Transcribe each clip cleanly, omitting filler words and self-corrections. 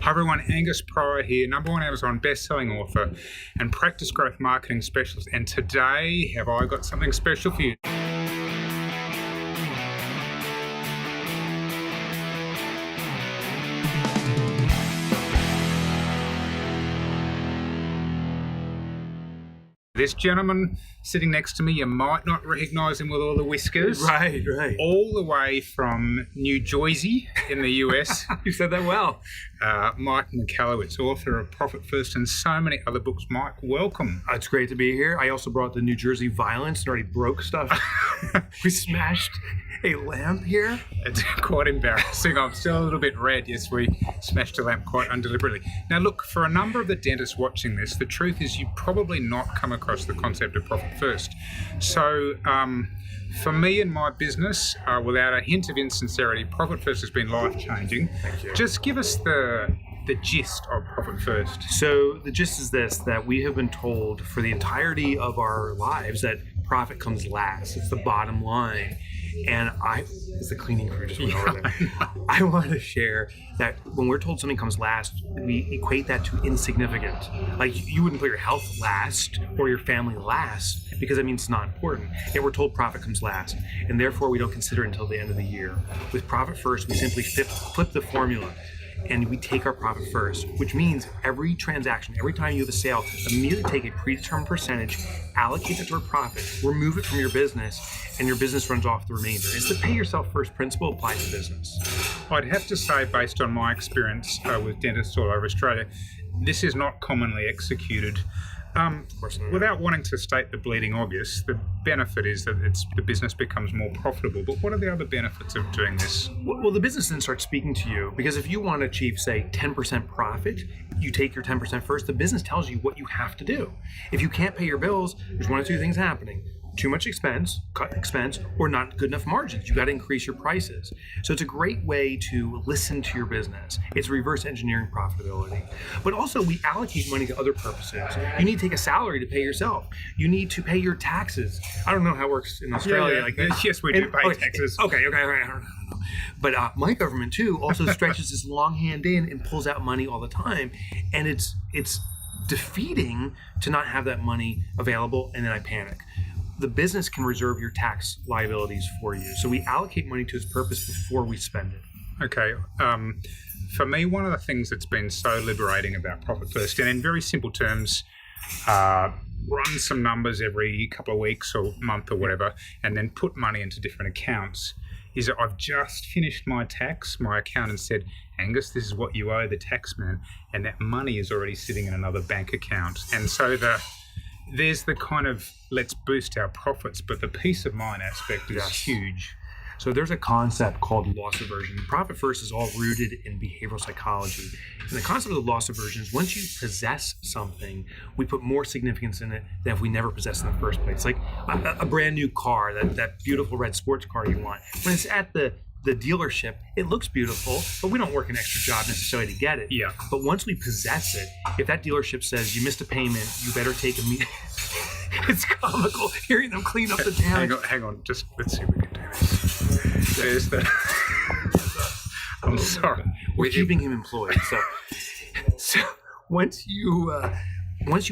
Hi everyone, Angus Pryor here, #1 Amazon best-selling author and practice growth marketing specialist. And today, have I got something special for you? This gentleman sitting next to me, you might not recognise him with all the whiskers. Right. All the way from New Jersey in the US. You said that well. Mike Michalowicz, author of Profit First and so many other books. Mike, welcome. It's great to be here. I also brought the New Jersey violence and already broke stuff. We smashed a lamp here. It's quite embarrassing. I'm still a little bit red. Yes, we smashed a lamp quite undeliberately. Now look, for a number of the dentists watching this, the truth is you've probably not come across the concept of Profit First. So for me and my business, without a hint of insincerity, Profit First has been life-changing. Thank you. Just give us the gist of Profit First. So the gist is this, that we have been told for the entirety of our lives that profit comes last. It's the bottom line. And it's the cleaning crew just went over there. I want to share that when we're told something comes last, we equate that to insignificant. Like you wouldn't put your health last or your family last because that means it's not important. Yet we're told profit comes last, and therefore we don't consider it until the end of the year. With Profit First, we simply flip the formula. And we take our profit first, which means every transaction, every time you have a sale, immediately take a predetermined percentage, allocate that toward profit, remove it from your business, and your business runs off the remainder. It's the pay yourself first principle applied to business. I'd have to say, based on my experience with dentists all over Australia, this is not commonly executed. Without wanting to state the bleeding obvious, the benefit is that the business becomes more profitable. But what are the other benefits of doing this? Well, the business then starts speaking to you, because if you want to achieve, say, 10% profit, you take your 10% first. The business tells you what you have to do. If you can't pay your bills, there's one of two things happening. Too much expense, cut expense, or not good enough margins. You got to increase your prices. So it's a great way to listen to your business. It's reverse engineering profitability. But also we allocate money to other purposes. You need to take a salary to pay yourself. You need to pay your taxes. I don't know how it works in Australia. Yes, we do pay taxes. Okay, all right, I don't know. But my government too also stretches this long hand in and pulls out money all the time. And it's defeating to not have that money available, and then I panic. The business can reserve your tax liabilities for you. So we allocate money to its purpose before we spend it. Okay. For me, one of the things that's been so liberating about Profit First, and in very simple terms, run some numbers every couple of weeks or month or whatever, and then put money into different accounts, is that I've just finished my tax. My accountant said, Angus, this is what you owe the taxman, and that money is already sitting in another bank account. And so there's the kind of, let's boost our profits, but the peace of mind aspect is huge. So there's a concept called loss aversion. Profit First is all rooted in behavioral psychology. And the concept of loss aversion is once you possess something, we put more significance in it than if we never possessed it in the first place. Like a brand new car, that beautiful red sports car you want. When it's at the dealership, it looks beautiful, but we don't work an extra job necessarily to get it. Yeah. But once we possess it, if that dealership says you missed a payment, you better take it's comical hearing them clean up the damage. Hang on, just let's see if we can do this. There's the. I'm sorry. We're keeping him employed. So once you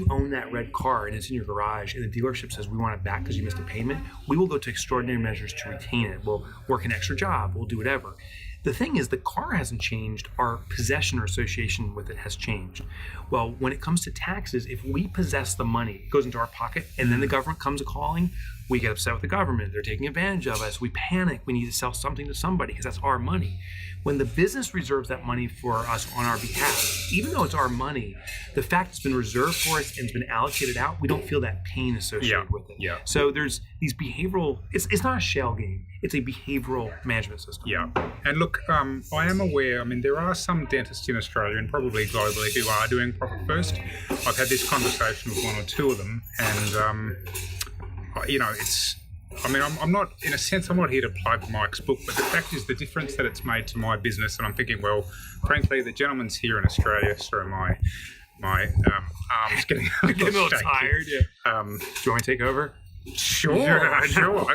own that red car and it's in your garage and the dealership says we want it back because you missed a payment, we will go to extraordinary measures to retain it. We'll work an extra job. We'll do whatever. The thing is, the car hasn't changed. Our possession or association with it has changed. Well, when it comes to taxes, if we possess the money, it goes into our pocket, and then the government comes a-calling, we get upset with the government. They're taking advantage of us. We panic. We need to sell something to somebody because that's our money. When the business reserves that money for us on our behalf, even though it's our money, the fact it's been reserved for us and it's been allocated out, we don't feel that pain associated with it. Yeah. So there's these behavioral, it's not a shell game. It's a behavioral management system. Yeah. And look, I am aware, there are some dentists in Australia and probably globally who are doing Profit First. I've had this conversation with one or two of them, and I'm not, in a sense, I'm not here to plug Mike's book, but the fact is the difference that it's made to my business, and I'm thinking, well, frankly, the gentleman's here in Australia, so my arm's getting a little tired. Yeah. Do you want me to take over? Sure.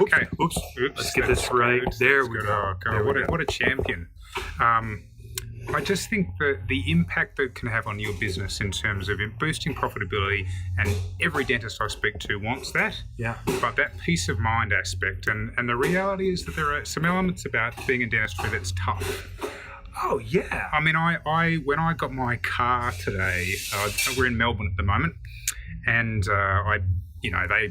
Okay. Oops. Let's get this right. There we go. What a champion. I just think that the impact that it can have on your business in terms of boosting profitability, and every dentist I speak to wants that. Yeah. But that peace of mind aspect, and the reality is that there are some elements about being in dentistry that's tough. Oh, yeah. I mean, I when I got my car today, we're in Melbourne at the moment, and they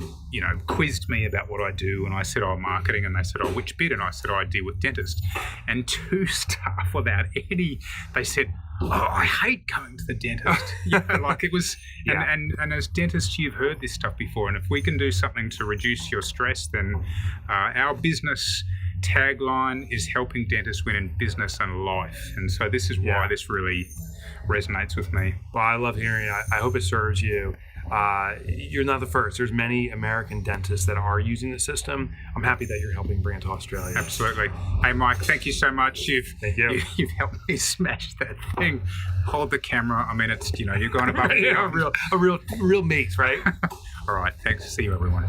quizzed me about what I do, and I said, oh, marketing, and they said, oh, which bit? And I said, oh, I deal with dentists. And two staff, without any, they said, oh, I hate going to the dentist. Like it was, and as dentists, you've heard this stuff before, and if we can do something to reduce your stress, then our business tagline is helping dentists win in business and life. And so this is why this really resonates with me. Well, I love hearing it. I hope it serves you. You're not the first. There's many American dentists that are using the system. I'm happy that you're helping bring it to Australia. Absolutely. Hey, Mike, thank you so much. Thank you. You've helped me smash that thing. Hold the camera. I mean, it's, you're going above and beyond. a real mate, right? All right. Thanks. See you, everyone.